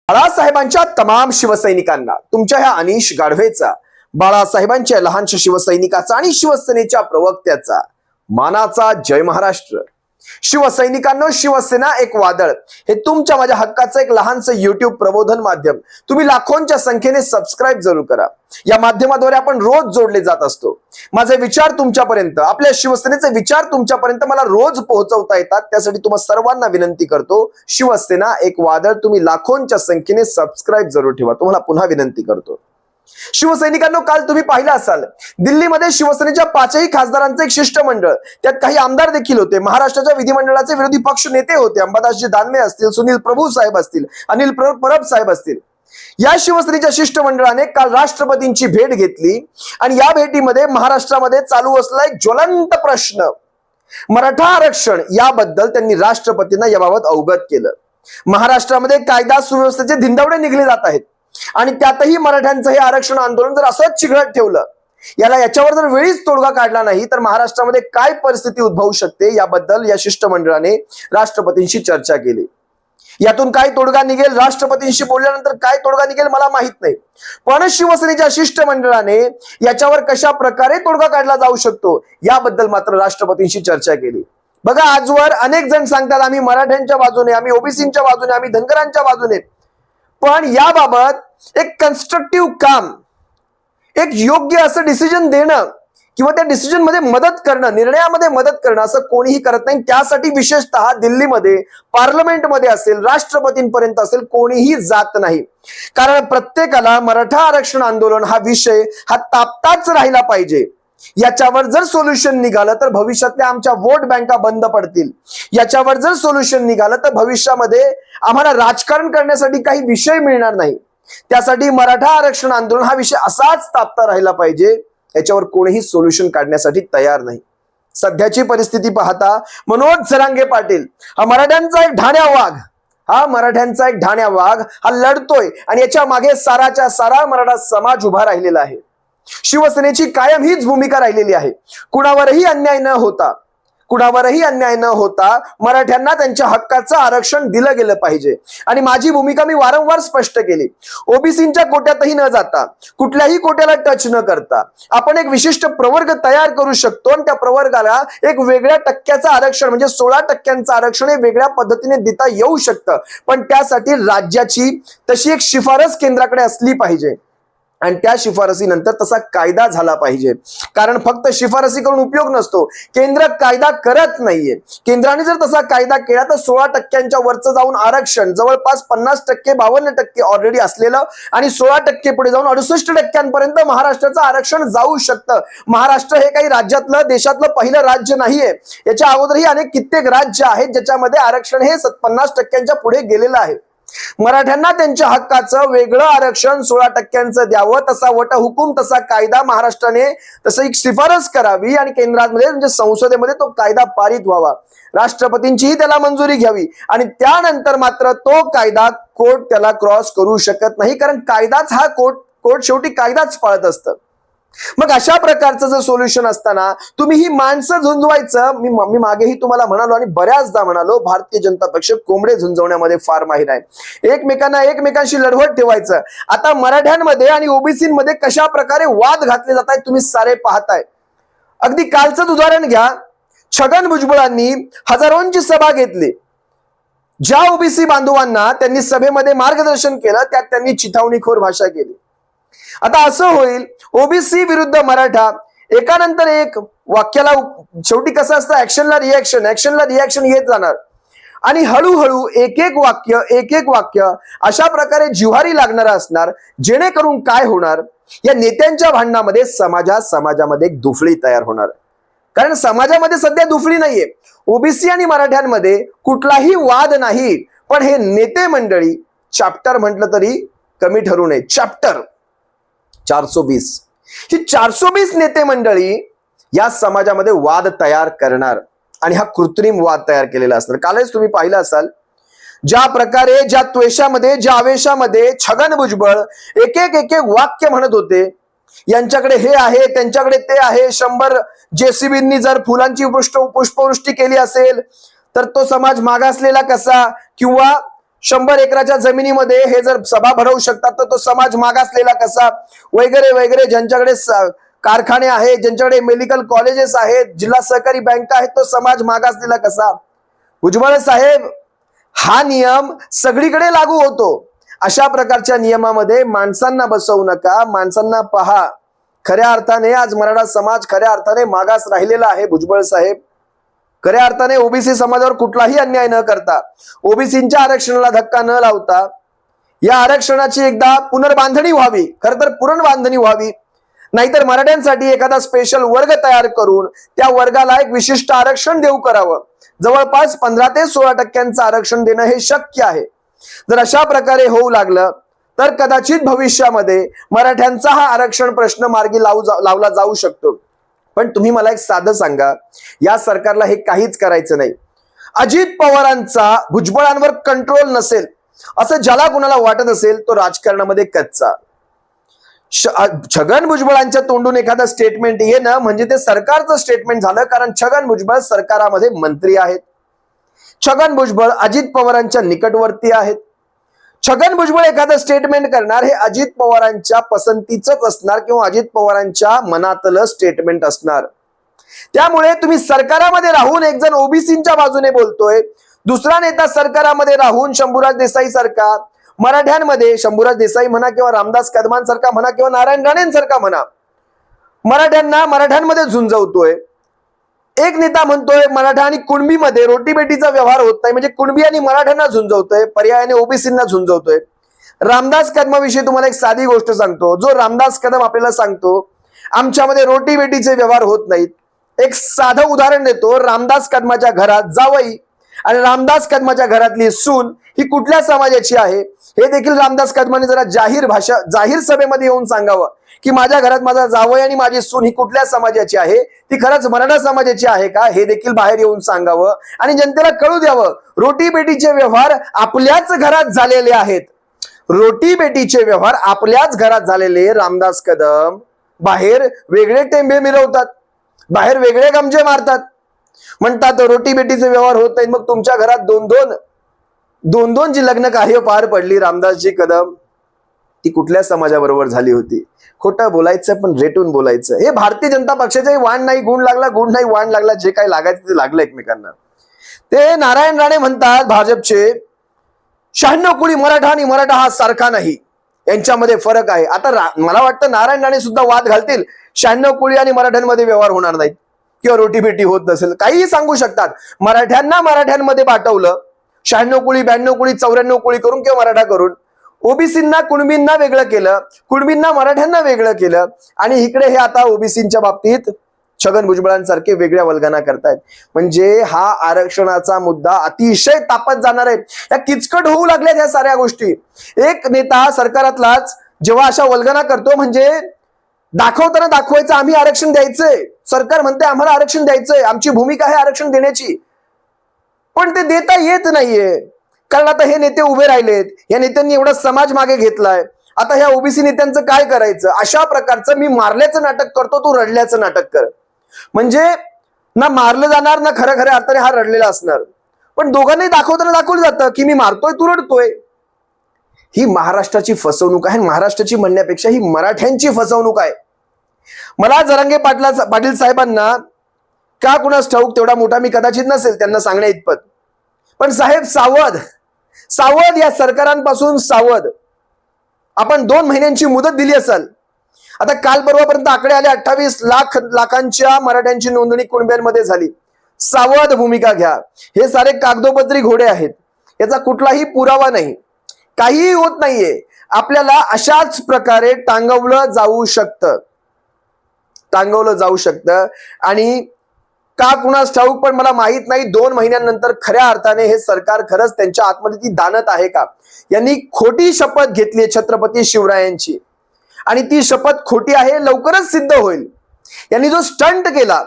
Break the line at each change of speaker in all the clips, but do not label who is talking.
बाळासाहेबांच्या तमाम शिवसैनिकांना तुमच्या ह्या अनिश गाढवेचा, बाळासाहेबांच्या लहानशा शिवसैनिकाचा आणि शिवसेनेच्या प्रवक्त्याचा मानाचा जय महाराष्ट्र. शिवसैनिकांनो, शिवसेना एक वादळ हे तुमच्या माझ्या हक्काचं एक लहानसं युट्यूब प्रबोधन माध्यम. तुम्ही लाखोंच्या संख्येने सबस्क्राईब जरूर करा. या माध्यमाद्वारे आपण रोज जोडले जात असतो. माझे विचार तुमच्यापर्यंत, आपल्या शिवसेनेचे विचार तुमच्यापर्यंत मला रोज पोहोचवता येतात. त्यासाठी तुम्हा सर्वांना विनंती करतो, शिवसेना एक वादळ तुम्ही लाखोंच्या संख्येने सबस्क्राईब जरूर ठेवा. तुम्हाला पुन्हा विनंती करतो. शिवसैनिकांनो, काल तुम्ही पाहिलं असाल, दिल्लीमध्ये शिवसेनेच्या 5ही खासदारांचे एक शिष्टमंडळ, त्यात काही आमदार देखील होते, महाराष्ट्राच्या विधिमंडळाचे विरोधी पक्ष नेते होते, अंबादासजी दानवे असतील, सुनील प्रभू साहेब असतील, अनिल परब साहेब असतील. या शिवसेनेच्या शिष्टमंडळाने काल राष्ट्रपतींची भेट घेतली आणि या भेटीमध्ये महाराष्ट्रामध्ये चालू असलेला एक ज्वलंत प्रश्न मराठा आरक्षण याबद्दल त्यांनी राष्ट्रपतींना याबाबत अवगत केलं. महाराष्ट्रामध्ये कायदा सुव्यवस्थेचे धिंडवडे निघले जात आहेत आणि त्यातही मराठ्यांचं हे आरक्षण आंदोलन जर असंच चिघळत ठेवलं, याच्यावर जर वेळीच तोडगा काढला नाही तर महाराष्ट्रामध्ये काय परिस्थिती उद्भवू शकते याबद्दल या शिष्टमंडळाने राष्ट्रपतींशी चर्चा केली. यातून काय तोडगा निघेल, राष्ट्रपतींशी बोलल्यानंतर काय तोडगा निघेल मला माहित नाही, पण शिवसेनेच्या शिष्टमंडळाने याच्यावर कशा प्रकारे तोडगा काढला जाऊ शकतो याबद्दल मात्र राष्ट्रपतींशी चर्चा केली. बघा, आजवर अनेक जण सांगतात आम्ही मराठ्यांच्या बाजूने, आम्ही ओबीसीच्या बाजूने, आम्ही धनगरांच्या बाजूने, पण याबाबत एक कन्स्ट्रक्टिव्ह काम, एक योग्य असं डिसिजन देणं किंवा त्या डिसिजन मध्ये मदत करणं, निर्णयामध्ये मदत करणं असं कोणीही करत नाही. त्यासाठी विशेषतः दिल्लीमध्ये पार्लमेंटमध्ये असेल, राष्ट्रपतींपर्यंत असेल, कोणीही जात नाही. कारण प्रत्येकाला मराठा आरक्षण आंदोलन हा विषय हा तापताच राहिला पाहिजे. याच्यावर जर सोल्युशन निघालं तर भविष्यातल्या आमच्या वोट बँका बंद पडतील. याच्यावर जर सोल्युशन निघालं तर भविष्यामध्ये आम्हाला राजकारण करण्यासाठी काही विषय मिळणार नाही. त्यासाठी मराठा आरक्षण आंदोलन हा विषय असाच तापता राहिला पाहिजे. याच्यावर कोणीही सोल्युशन काढण्यासाठी तयार नाही. सध्याची परिस्थिती पाहता मनोज जरांगे पाटील हा मराठ्यांचा एक ढाण्या वाघ हा लढतोय आणि याच्या मागे साराच्या सारा मराठा समाज उभा राहिलेला आहे. शिवसेनेची कायम हीच भूमिका राहिलेली आहे, कुणावरही अन्याय न होता मराठ्यांना त्यांच्या हक्काचं आरक्षण दिलं गेलं पाहिजे. आणि माझी भूमिका मी वारंवार स्पष्ट केली, ओबीसीच्या कोट्यातही न जाता, कुठल्याही कोट्याला टच न करता आपण एक विशिष्ट प्रवर्ग तयार करू शकतो आणि त्या प्रवर्गाला एक वेगळ्या टक्क्याचं आरक्षण म्हणजे 16% आरक्षण हे वेगळ्या पद्धतीने देता येऊ शकतं. पण त्यासाठी राज्याची तशी एक शिफारस केंद्राकडे असली पाहिजे आणि त्या शिफारसीनंतर तसा कायदा झाला पाहिजे. कारण फक्त शिफारसी करून उपयोग नसतो, केंद्र कायदा करत नाहीये. केंद्राने जर तसा कायदा केला तर 16% वरचं जाऊन आरक्षण जवळपास 50%, 52% ऑलरेडी असलेलं आणि 16% पुढे जाऊन 68% महाराष्ट्राचं आरक्षण जाऊ शकतं. महाराष्ट्र हे काही राज्यातलं, देशातलं पहिलं राज्य नाहीये. याच्या अगोदरही अनेक कित्येक राज्य आहेत ज्याच्यामध्ये आरक्षण हे 50% पुढे गेलेलं आहे. मराठ्यांना त्यांच्या हक्काचं वेगळं आरक्षण 16% द्यावं, तसा वटहुकूम, तसा कायदा महाराष्ट्राने तसं एक शिफारस करावी आणि केंद्रामध्ये म्हणजे संसदेमध्ये तो कायदा पारित व्हावा. राष्ट्रपतींचीही त्याला मंजुरी घ्यावी आणि त्यानंतर मात्र तो कायदा कोर्ट त्याला क्रॉस करू शकत नाही. कारण कायदाच हा कोर्ट शेवटी कायदाच पाळत असतं. मग अशा प्रकारचं जर सोल्युशन असताना तुम्ही ही माणसं झुंजवायचं, मी मागेही तुम्हाला म्हणालो आणि बऱ्याचदा म्हणालो, भारतीय जनता पक्ष कोंबडे झुंजवण्यामध्ये फार माहिर आहे. एकमेकांशी लढवत ठेवायचं. आता मराठ्यांमध्ये आणि ओबीसीमध्ये कशा प्रकारे वाद घातले जात आहेत तुम्ही सारे पाहताय. अगदी कालचंच उदाहरण घ्या, छगन भुजबळांनी हजारोंची सभा घेतली. ज्या ओबीसी बांधवांना त्यांनी सभेमध्ये मार्गदर्शन केलं त्यात त्यांनी चिथावणीखोर भाषा केली. आता असं होईल, ओबीसी विरुद्ध मराठा एकानंतर एक वाक्याला शेवटी कसं असतं, ऍक्शनला रिॲक्शन येत जाणार आणि हळूहळू एक एक वाक्य अशा प्रकारे जिव्हारी लागणार असणार. जेणेकरून काय होणार, या नेत्यांच्या भांडणामध्ये समाजामध्ये एक दुफळी तयार होणार. कारण समाजामध्ये सध्या दुफळी नाहीये, ओबीसी आणि मराठ्यांमध्ये कुठलाही वाद नाही, पण हे नेते मंडळी, चॅप्टर म्हटलं तरी कमी ठरू नये, चॅप्टर 420 ही 420 नेते मंडळी या समाजामध्ये वाद तयार करणार आणि हा कृत्रिम वाद तयार केलेला असणार. कालच तुम्ही पाहिलं असाल, ज्या प्रकारे, ज्या त्वेषामध्ये, ज्या आवेशामध्ये छगन भुजबळ एक एक वाक्य म्हणत होते, यांच्याकडे हे आहे, त्यांच्याकडे ते आहे, 100 जेसीबींनी जर फुलांची पुष्पवृष्टी केली असेल तर तो समाज मागासलेला कसा, किंवा 100 एकराच्या जमिनीमध्ये हे जर सभा भरवू शकतात तर तो समाज मागासलेला कसा, वगैरे वगैरे, ज्यांच्याकडे कारखाने आहेत, ज्यांच्याकडे मेडिकल कॉलेजेस आहेत, जिल्हा सहकारी बँका आहेत, तो समाज मागासलेला कसा? भुजबळ साहेब, हा नियम सगळीकडे लागू होतो. अशा प्रकारच्या नियमामध्ये माणसांना बसवू नका. माणसांना पहा. खऱ्या अर्थाने आज मराठा समाज खऱ्या अर्थाने मागास राहिलेला आहे. भुजबळ साहेब, खऱ्या अर्थाने ओबीसी समाजावर कुठलाही अन्याय न करता, ओबीसींच्या आरक्षणाला धक्का न लावता, या आरक्षणाची एकदा पुनर्बांधणी व्हावी, खर तर पुनर्बांधणी व्हावी. नाहीतर मराठ्यांसाठी एखादा स्पेशल वर्ग तयार करून त्या वर्गाला एक विशिष्ट आरक्षण देऊ करावं. जवळपास 15 ते 16% आरक्षण देणं हे शक्य आहे. जर अशा प्रकारे होऊ लागलं तर कदाचित भविष्यामध्ये मराठ्यांचा हा आरक्षण प्रश्न मार्गी लावला जाऊ शकतो. पण तुम्ही मला एक साधं सांगा, या सरकारला हे काहीच करायचं नाही. अजित पवारांचा भुजबळांवर कंट्रोल नसेल असं ज्याला कुणाला वाटत असेल तो राजकारणामध्ये कच्चा. छगन भुजबळांच्या तोंडून एखादं स्टेटमेंट येणं म्हणजे ते सरकारचं स्टेटमेंट झालं, कारण छगन भुजबळ सरकारामध्ये मंत्री आहेत. छगन भुजबळ अजित पवारांच्या निकटवर्ती आहेत. छगन भुजबळ एखादं स्टेटमेंट करणार हे अजित पवारांच्या पसंतीचंच असणार किंवा अजित पवारांच्या मनातलं स्टेटमेंट असणार. त्यामुळे तुम्ही सरकारामध्ये राहून एक जण ओबीसींच्या बाजूने बोलतोय, दुसरा नेता सरकारामध्ये राहून शंभूराज देसाई सारखा मराठ्यांमध्ये, शंभूराज देसाई म्हणा किंवा रामदास कदमांसारखा म्हणा किंवा नारायण राणेंसारखा म्हणा, मराठ्यांमध्ये झुंजवतोय. एक नेता म्हणतोय मराठा आणि कुणबीमध्ये रोटीबेटीचा व्यवहार होत नाही, म्हणजे कुणबी आणि मराठ्यांना झुंजवतोय, पर्यायाने ओबीसींना झुंजवतोय. रामदास कदमाविषयी तुम्हाला एक साधी गोष्ट सांगतो. जो रामदास कदम आपल्याला सांगतो आमच्यामध्ये रोटीबेटीचे व्यवहार होत नाहीत, एक साधं उदाहरण देतो. रामदास कदमाच्या घरात जावई आणि रामदास कदमाच्या घरातली सून ही कुठल्या समाजाची आहे हे देखील रामदास कदमाने जरा जाहीर सभेमध्ये येऊन सांगावं की माझ्या घरात माझा जावई आणि माझी सून ही कुठल्या समाजाची आहे, ती खरंच मराठा समाजाची आहे का, हे देखील बाहेर येऊन सांगावं आणि जनतेला कळू द्यावं. रोटीबेटीचे व्यवहार आपल्याच घरात झालेले आहेत. रोटीबेटीचे व्यवहार आपल्याच घरात झालेले रामदास कदम बाहेर वेगळे टेंबे मिरवतात, बाहेर वेगळे गमजे मारतात, म्हणतात रोटीबेटीचे व्यवहार होत नाहीत. मग तुमच्या घरात दोन जी लग्न कार्य पार पडली रामदासजी कदम, ती कुठल्या समाजाबरोबर झाली होती? खोटं बोलायचं पण रेटून बोलायचं. हे भारतीय जनता पक्षाचे वाण नाही गुण लागला, गुण नाही वाण लागला, जे काही लागायचं ते लागलं एकमेकांना. ते नारायण राणे म्हणतात भाजपचे 96 कोळी मराठा आणि मराठा हा सारखा नाही, यांच्यामध्ये फरक आहे. आता मला वाटतं नारायण राणे सुद्धा वाद घालतील, 96 कोळी आणि मराठ्यांमध्ये व्यवहार होणार नाहीत किंवा रोटीबेटी होत नसेल, काहीही सांगू शकतात. मराठ्यांमध्ये पाठवलं 96 कोळी 92 कोळी 94 कोळी करून किंवा मराठा करून, ओबीसींना कुणबींना वेगळं केलं, कुणबींना मराठ्यांना वेगळं केलं, आणि इकडे हे आता ओबीसींच्या बाबतीत छगन भुजबळांसारखे वेगळ्या वल्गना करतायत. म्हणजे हा आरक्षणाचा मुद्दा अतिशय तापत जाणार आहे. या किचकट होऊ लागल्यात या साऱ्या गोष्टी. एक नेता सरकारातलाच जेव्हा अशा वल्गना करतो म्हणजे दाखवताना दाखवायचं आम्ही आरक्षण द्यायचंय, सरकार म्हणते आम्हाला आरक्षण द्यायचंय, आमची भूमिका आहे आरक्षण देण्याची, पण ते देता येत नाहीये. कारण आता हे नेते उभे राहिलेत, या नेत्यांनी एवढा समाज मागे घेतलाय, आता ह्या ओबीसी नेत्यांचं काय करायचं? अशा प्रकारचं मी मारल्याचं नाटक करतो, तू रडल्याचं नाटक कर. म्हणजे ना मारलं जाणार ना खऱ्या अर्थाने हा रडलेला असणार, पण दोघांनाही दाखवताना दाखवलं जातं की मी मारतोय तू रडतोय. ही महाराष्ट्राची फसवणूक आहे. महाराष्ट्राची म्हणण्यापेक्षा ही मराठ्यांची फसवणूक आहे. मला जरांगे पाटील साहेबांना का कुणास ठाऊक तेवढा मोठा मी कदाचित नसेल त्यांना सांगण्या इतपत, पण साहेब सावध, या सरकारांपासून सावध. आपण 2 महिन्यांची मुदत दिली असेल. आता काल परवापर्यंत आकडे आले 28 लाखांच्या मराठ्यांची नोंदणी कुणब्यांमध्ये झाली. सावध भूमिका घ्या. हे सारे कागदोपत्री घोडे आहेत, याचा कुठलाही पुरावा नाही, काहीही होत नाहीये. आपल्याला अशाच प्रकारे टांगवलं जाऊ शकतं आणि का कुणास ठाऊक, पण मला माहित नाही 2 महिन्यानंतर खऱ्या अर्थाने हे सरकार खरंच त्यांच्या आतमध्ये ती दानत आहे का? यांनी खोटी शपथ घेतली छत्रपती शिवरायांची, आणि ती शपथ खोटी आहे, लवकरच सिद्ध होईल. यांनी जो स्टंट केला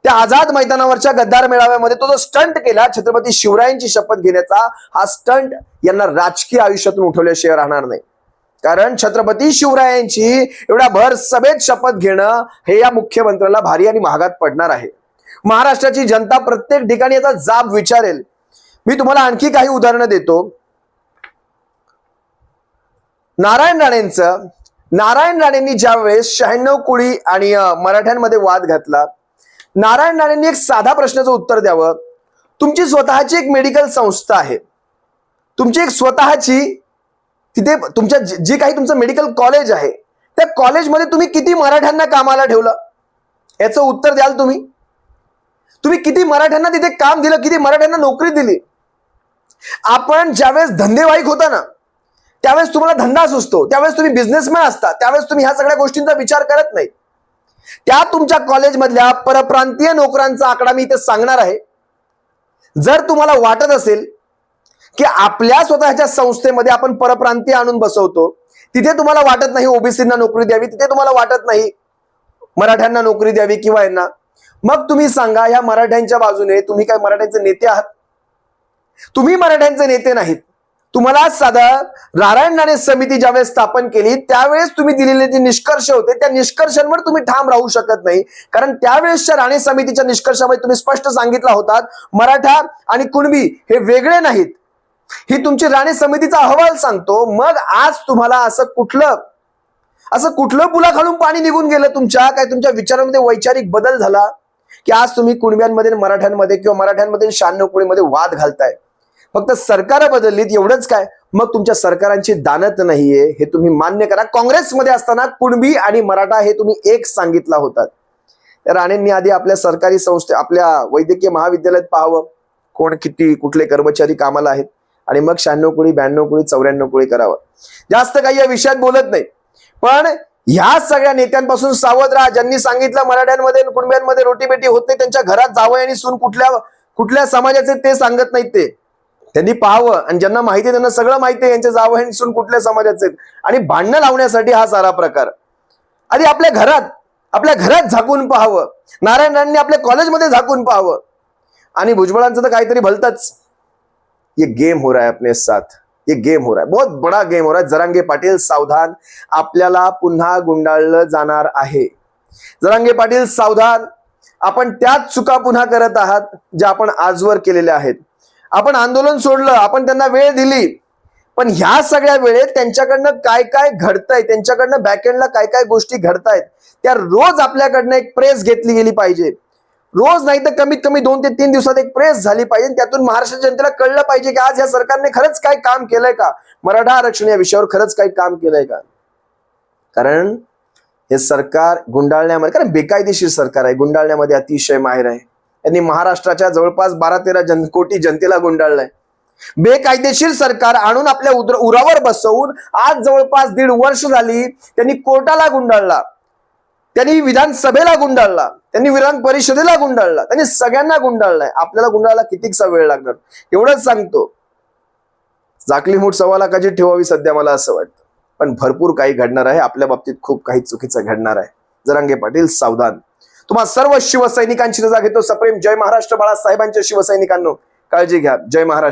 त्या आझाद मैदानावरच्या गद्दार मेळाव्यामध्ये, तो जो स्टंट केला छत्रपती शिवरायांची शपथ घेण्याचा, हा स्टंट यांना राजकीय आयुष्यातून उठवल्याशिवाय राहणार नाही. कारण छत्रपती शिवरायांची एवढ्या भर सभेत शपथ घेणं हे या मुख्यमंत्र्याला भारी आणि महागात पडणार आहे. महाराष्ट्राची जनता प्रत्येक ठिकाणी याचा जाब विचारेल. मी तुम्हाला आणखी काही उदाहरणं देतो. नारायण राणेंनी ज्या वेळेस 96 कोळी आणि मराठ्यांमध्ये वाद घातला, नारायण राणेंनी एक साधा प्रश्नाचं उत्तर द्यावं. तुमची स्वतःची एक मेडिकल संस्था आहे, तुमची एक स्वतःची, तिथे तुमच्या जे काही तुमचं मेडिकल कॉलेज आहे, त्या कॉलेजमध्ये तुम्ही किती मराठ्यांना कामाला ठेवलं याचं उत्तर द्याल तुम्ही? तुम्ही किती मराठ्यांना तिथे काम दिलं, किती मराठ्यांना नोकरी दिली? आपण ज्यावेळेस धंदेवाईक होता ना, त्यावेळेस तुम्हाला धंदा सुचतो, त्यावेळेस तुम्ही बिझनेसमॅन असता, त्यावेळेस तुम्ही ह्या सगळ्या गोष्टींचा विचार करत नाही. त्या तुमच्या कॉलेजमधल्या परप्रांतीय नोकरांचा आकडा मी इथे सांगणार आहे. जर तुम्हाला वाटत असेल की आपल्या स्वतःच्या संस्थेमध्ये आपण परप्रांतीय आणून बसवतो, तिथे तुम्हाला वाटत नाही ओबीसींना नोकरी द्यावी, तिथे तुम्हाला वाटत नाही मराठ्यांना नोकरी द्यावी किंवा यांना, मग तुम्ही सांगा, ह्या मराठ्यांच्या बाजूने तुम्ही काय मराठ्यांचे नेते आहात? तुम्ही मराठ्यांचे नेते नाहीत. तुम्हाला साधं नारायण राणे समिती ज्यावेळेस स्थापन केली, त्यावेळेस तुम्ही दिलेले जे निष्कर्ष होते, त्या निष्कर्षांवर तुम्ही ठाम राहू शकत नाही. कारण त्यावेळेसच्या राणे समितीच्या निष्कर्षामध्ये तुम्ही स्पष्ट सांगितला होता, मराठा आणि कुणबी हे वेगळे नाहीत. ही तुमची राणे समितीचा अहवाल सांगतो. मग आज तुम्हाला असं कुठलं पुला खालून पाणी निघून गेलं तुमच्या? काय तुमच्या विचारांमध्ये वैचारिक बदल झाला की आज तुम्ही कुणब्यांमध्ये, मराठ्यांमध्ये किंवा मराठ्यांमध्ये 96 कोळीमध्ये वाद घालताय? फक्त सरकार बदललीत एवढंच काय? मग तुमच्या सरकारांची दानत नाहीये हे तुम्ही मान्य करा. काँग्रेसमध्ये असताना कुणबी आणि मराठा हे तुम्ही एक सांगितला होता. राणेंनी आधी आपल्या सरकारी संस्थे, आपल्या वैद्यकीय महाविद्यालयात पाहावं कोण किती कुठले कर्मचारी कामाला आहेत, आणि मग 96 कोळी, 92 कोळी, 94 कोळी करावं. जास्त काही या विषयात बोलत नाही, पण ह्या सगळ्या नेत्यांपासून सावध राहा. ज्यांनी सांगितलं मराठ्यांमध्ये कुणब्यांमध्ये रोटीबेटी होत नाही, त्यांच्या घरात जावं आणि सून कुठल्या समाजाचे ते सांगत नाहीत. त्यांनी पाहावं, आणि ज्यांना माहिती आहे त्यांना सगळं माहिती आहे यांचे जावं आणि सून कुठल्या समाजाचे, आणि भांडणं लावण्यासाठी हा सारा प्रकार. आधी आपल्या घरात झाकून पाहावं. नारायण राणेंनी आपल्या कॉलेजमध्ये झाकून पाहावं. आणि भुजबळांचं तर काहीतरी भलतंच. ये गेम हो रहा है अपने साथ, ये गेम हो रहा है, बहुत बड़ा गेम हो रहा है. जरांगे पाटील सावधान, आपल्याला पुन्हा गुंडाळलं जाणार आहे. जरांगे पाटील सावधान, आपण त्याच चुका पुन्हा करत आहात ज्या आपण आजवर केलेल्या आहेत. आपण आंदोलन सोडलं, आपण त्यांना वेळ दिली, पण ह्या सगळ्या वेळेत त्यांच्याकडनं काय काय घडतंय, त्यांच्याकडनं बॅकएंडला काय काय गोष्टी घडतायत, त्या रोज आपल्याकडनं एक प्रेस घेतली गेली पाहिजे. रोज नाही तर कमीत कमी 2 ते 3 दिवसात एक प्रेस झाली पाहिजे. त्यातून महाराष्ट्र जनतेला कळलं पाहिजे की आज या सरकारने खरंच काय काम केलंय का, मराठा आरक्षण या विषयावर खरंच काही काम केलंय का. कारण हे सरकार गुंडाळण्यामध्ये, कारण बेकायदेशीर सरकार आहे, गुंडाळण्यामध्ये अतिशय माहिर आहे. त्यांनी महाराष्ट्राच्या जवळपास 12-13 कोटी जनतेला गुंडाळलंय. बेकायदेशीर सरकार आणून आपल्या उरावर बसवून आज जवळपास 1.5 वर्ष झाली त्यांनी कोर्टाला गुंडाळला, त्यांनी विधानसभेला गुंडाळला, त्यांनी विधान परिषदेला गुंडाळला, त्यांनी सगळ्यांना गुंडाळलाय. आपल्याला गुंडाळला कितीकसा वेळ लागणार एवढंच सांगतो. झाकली मूठ 1.25 लाखाची ठेवावी सध्या, मला असं वाटतं. पण भरपूर काही घडणार आहे आपल्या बाबतीत, खूप काही चुकीचं घडणार आहे. जरांगे पाटील सावधान. तुम्हा सर्व शिवसैनिकांची रजा घेतो. सप्रेम जय महाराष्ट्र. बाळासाहेबांच्या शिवसैनिकांनो काळजी घ्या. जय महाराष्ट्र.